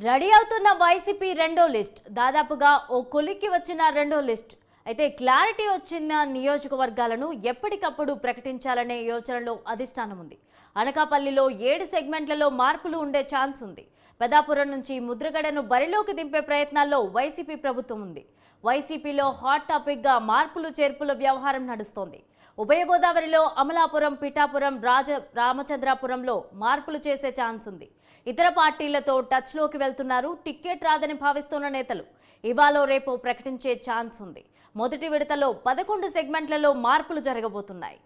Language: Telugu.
రెడీ అవుతున్న వైసీపీ రెండో లిస్ట్ దాదాపుగా ఓ కొలిక్కి వచ్చిన రెండో లిస్ట్ అయితే క్లారిటీ వచ్చిన నియోజకవర్గాలను ఎప్పటికప్పుడు ప్రకటించాలనే యోచనలో అధిష్టానం ఉంది. అనకాపల్లిలో 7 సెగ్మెంట్లలో మార్పులు ఉండే ఛాన్స్ ఉంది. పెదాపురం నుంచి ముద్రగడను బరిలోకి దింపే ప్రయత్నాల్లో వైసీపీ ప్రభుత్వం ఉంది. వైసీపీలో హాట్ టాపిక్ గా మార్పులు చేర్పుల వ్యవహారం నడుస్తోంది. ఉభయ గోదావరిలో అమలాపురం, పిఠాపురం, రామచంద్రాపురంలో మార్పులు చేసే ఛాన్స్ ఉంది. ఇతర పార్టీలతో టచ్లోకి వెళ్తున్నారు. టికెట్ రాదని భావిస్తున్న నేతలు ఇవాళ రేపో ప్రకటించే ఛాన్స్ ఉంది. మొదటి విడతలో 11 సెగ్మెంట్లలో మార్పులు జరగబోతున్నాయి.